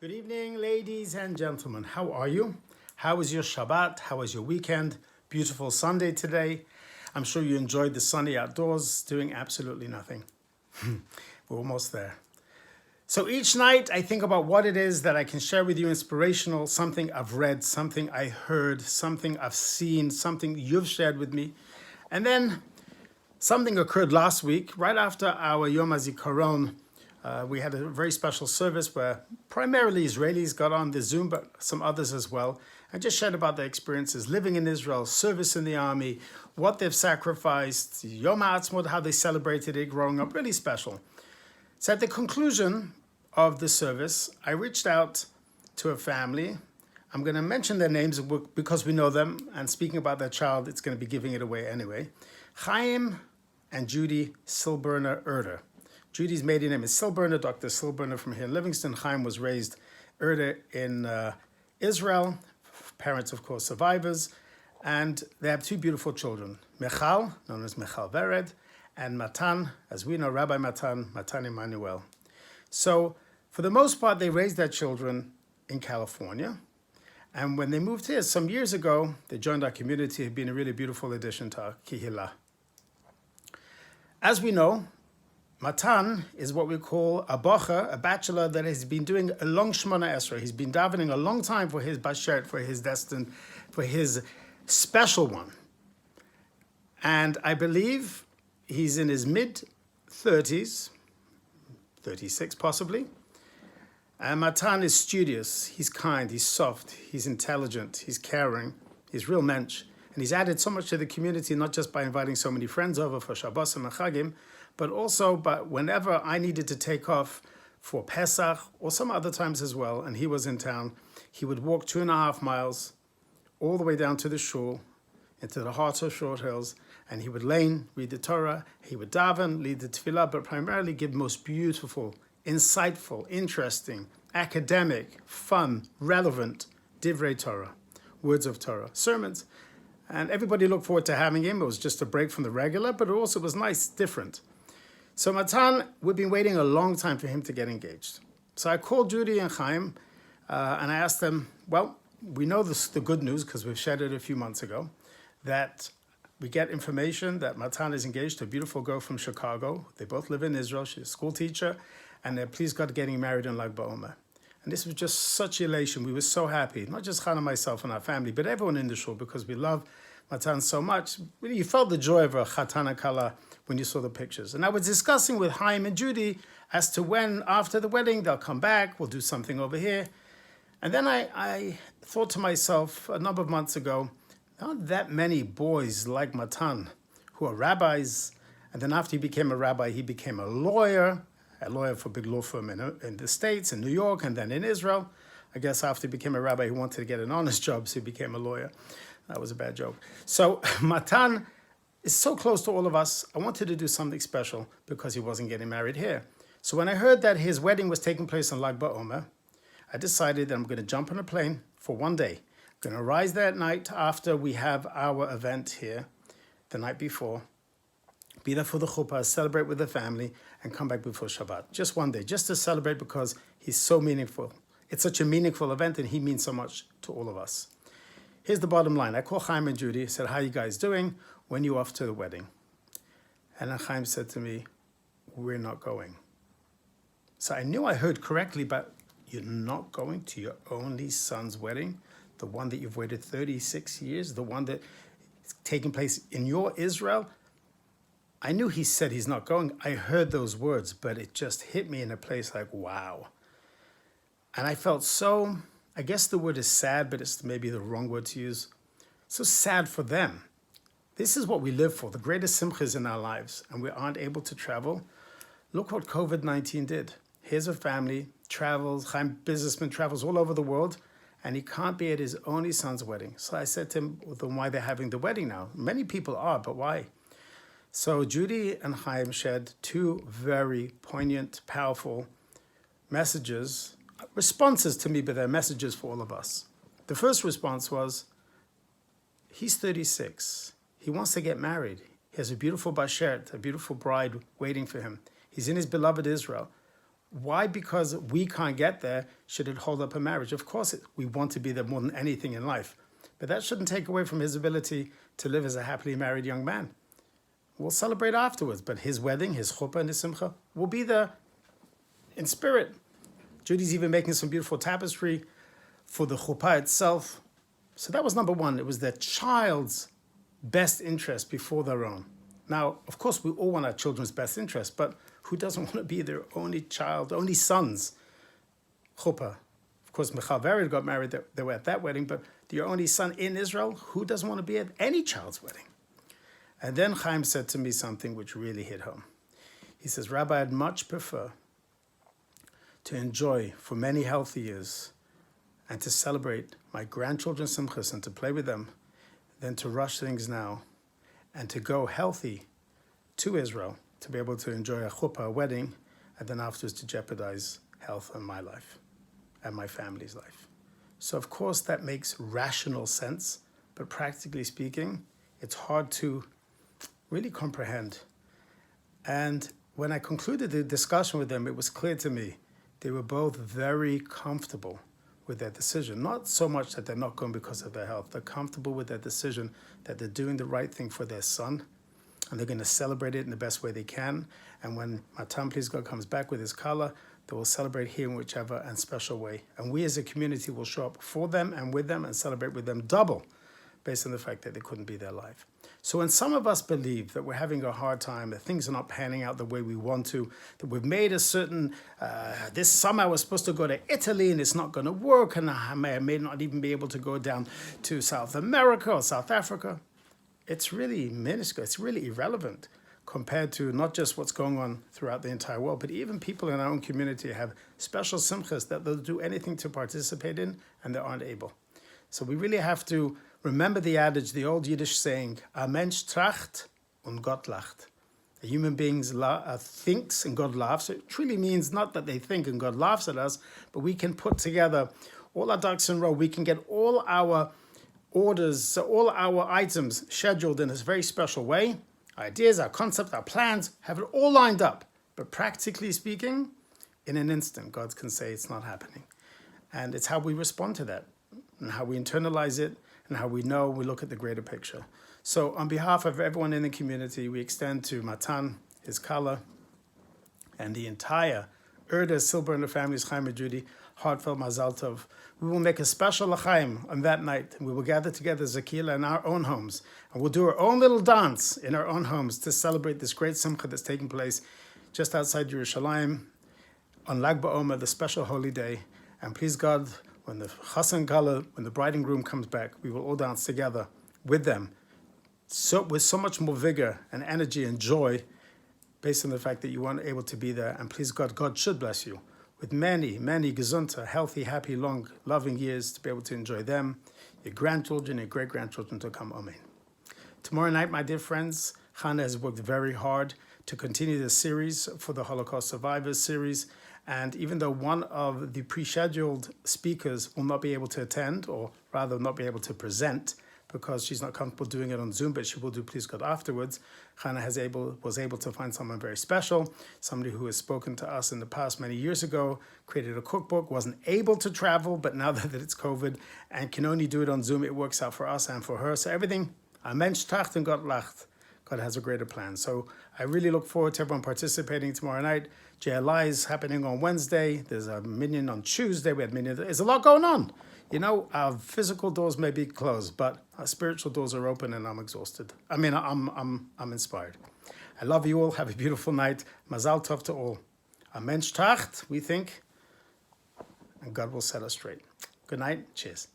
Good evening, ladies and gentlemen. How are you? How was your Shabbat? How was your weekend? Beautiful Sunday today. I'm sure you enjoyed the sunny outdoors, doing absolutely nothing. We're almost there. So each night I think about what it is that I can share with you inspirational, something I've read, something I heard, something I've seen, something you've shared with me. And then something occurred last week, right after our Yom HaZikaron. We had a very special service where primarily Israelis got on the Zoom, but some others as well, and just shared about their experiences living in Israel, service in the army, what they've sacrificed, Yom HaAtzmaut, how they celebrated it growing up, really special. So at the conclusion of the service, I reached out to a family. I'm going to mention their names because we know them, and speaking about their child, it's going to be giving it away anyway. Chaim and Judy Silberner Erder. Judy's maiden name is Silberner, Dr. Silberner from here in Livingston. Chaim was raised Erder in Israel. Parents, of course, survivors. And they have two beautiful children, Michal, known as Michal Vered, and Matan, as we know, Rabbi Matan Emmanuel. So for the most part, they raised their children in California. And when they moved here some years ago, they joined our community. It had been a really beautiful addition to our kihila. As we know, Matan is what we call a bocher, a bachelor that has been doing a long Shemona Esrei. He's been davening a long time for his bashert, for his destined, for his special one. And I believe he's in his mid-30s, 36 possibly. And Matan is studious, he's kind, he's soft, he's intelligent, he's caring, he's real mensch. And he's added so much to the community, not just by inviting so many friends over for Shabbos and Chagim, but also whenever I needed to take off for Pesach or some other times as well, and he was in town, he would walk 2.5 miles all the way down to the shul, into the heart of Short Hills, and he would read the Torah, he would daven, lead the tefillah, but primarily give most beautiful, insightful, interesting, academic, fun, relevant divrei Torah, words of Torah, sermons. And everybody looked forward to having him. It was just a break from the regular, but it also was nice, different. So Matan, we've been waiting a long time for him to get engaged. So I called Judy and Chaim, and I asked them, well, we know the good news because we've shared it a few months ago, that we get information that Matan is engaged to a beautiful girl from Chicago. They both live in Israel. She's a school teacher, and they're pleased God getting married in Lag BaOmer. And this was just such elation. We were so happy, not just Chana, myself, and our family, but everyone in the shul, because we love Matan so much. Really, you felt the joy of a Chatana Kala when you saw the pictures. And I was discussing with Chaim and Judy as to when, after the wedding, they'll come back, we'll do something over here. And then I thought to myself a number of months ago, not that many boys like Matan who are rabbis, and then after he became a rabbi, he became a lawyer for a big law firm in the States, in New York, and then in Israel. I guess after he became a rabbi, he wanted to get an honest job, so he became a lawyer. That was a bad joke. So Matan is so close to all of us. I wanted to do something special because he wasn't getting married here. So when I heard that his wedding was taking place in Lag BaOmer, I decided that I'm going to jump on a plane for one day. I'm going to rise that night after we have our event here, the night before, be there for the chuppah, celebrate with the family, and come back before Shabbat. Just one day, just to celebrate because he's so meaningful. It's such a meaningful event, and he means so much to all of us. Here's the bottom line. I called Chaim and Judy, said, how you guys doing? When you off to the wedding? And then Chaim said to me, we're not going. So I knew I heard correctly, but you're not going to your only son's wedding? The one that you've waited 36 years? The one that is taking place in your Israel? I knew he said he's not going. I heard those words, but it just hit me in a place like, wow. And I felt so, I guess the word is sad, but it's maybe the wrong word to use. So sad for them. This is what we live for, the greatest simchas in our lives, and we aren't able to travel. Look what COVID-19 did. Here's a family, travels, Chaim, businessman, travels all over the world, and he can't be at his only son's wedding. So I said to him, well, then why they're having the wedding now? Many people are, but why? So Judy and Chaim shared two very poignant, powerful messages, responses to me, but they're messages for all of us. The first response was, he's 36. He wants to get married. He has a beautiful bashert, a beautiful bride waiting for him. He's in his beloved Israel. Why? Because we can't get there, should it hold up a marriage? Of course, we want to be there more than anything in life. But that shouldn't take away from his ability to live as a happily married young man. We'll celebrate afterwards, but his wedding, his chuppah and his simcha will be there in spirit. Judy's even making some beautiful tapestry for the chuppah itself. So that was number one. It was their child's best interest before their own. Now, of course, we all want our children's best interest, but who doesn't want to be their only child, only son's chuppah? Of course, Michal Vered got married, they were at that wedding, but your only son in Israel, who doesn't want to be at any child's wedding? And then Chaim said to me something which really hit home. He says, Rabbi, I'd much prefer to enjoy for many healthy years and to celebrate my grandchildren's simchas and to play with them than to rush things now and to go healthy to Israel to be able to enjoy a chuppah, a wedding, and then afterwards to jeopardize health in my life and my family's life. So of course that makes rational sense, but practically speaking, it's hard to really comprehend. And when I concluded the discussion with them, it was clear to me they were both very comfortable with their decision. Not so much that they're not going because of their health. They're comfortable with their decision that they're doing the right thing for their son, and they're going to celebrate it in the best way they can. And when Matan, please God, comes back with his kala, they will celebrate here in whichever and special way. And we as a community will show up for them and with them and celebrate with them double, based on the fact that they couldn't be there live. So when some of us believe that we're having a hard time, that things are not panning out the way we want to, that we've made a certain, this summer I was supposed to go to Italy and it's not going to work, and I may not even be able to go down to South America or South Africa, it's really minuscule, it's really irrelevant compared to not just what's going on throughout the entire world, but even people in our own community have special simchas that they'll do anything to participate in and they aren't able. So we really have to remember the adage, the old Yiddish saying, a Mensch tracht und Gott lacht. A human being thinks and God laughs. It truly means not that they think and God laughs at us, but we can put together all our ducks in a row. We can get all our orders, so all our items scheduled in this very special way. Our ideas, our concepts, our plans, have it all lined up. But practically speaking, in an instant, God can say it's not happening. And it's how we respond to that and how we internalize it and how we know we look at the greater picture. So on behalf of everyone in the community, we extend to Matan, his kala, and the entire Erda, Silber, and the family's Chaim and Judy, heartfelt Mazal Tov. We will make a special l'chaim on that night, and we will gather together as a kehillah in our own homes, and we'll do our own little dance in our own homes to celebrate this great simcha that's taking place just outside Yerushalayim on Lag BaOmer, the special holy day. And please God, when the Chassan Kala, when the bride and groom comes back, we will all dance together with them, so with so much more vigor and energy and joy, based on the fact that you weren't able to be there. And please God, God should bless you with many, many gesunter, healthy, happy, long, loving years to be able to enjoy them, your grandchildren, your great-grandchildren to come. Amen. Tomorrow night, my dear friends, Chana has worked very hard to continue the series for the Holocaust Survivors series. And even though one of the pre-scheduled speakers will not be able to attend, or rather not be able to present, because she's not comfortable doing it on Zoom, but she will do Please God afterwards, Chana was able to find someone very special, somebody who has spoken to us in the past many years ago, created a cookbook, wasn't able to travel, but now that it's COVID and can only do it on Zoom, it works out for us and for her. So everything, a Mensch tracht und Gott lacht. God has a greater plan. So I really look forward to everyone participating tomorrow night. JLI is happening on Wednesday. There's a minyan on Tuesday. We had minyan. There's a lot going on. You know, our physical doors may be closed, but our spiritual doors are open, and I'm exhausted. I mean, I'm inspired. I love you all. Have a beautiful night. Mazal tov to all. A Mensch tracht, we think, and God will set us straight. Good night. Cheers.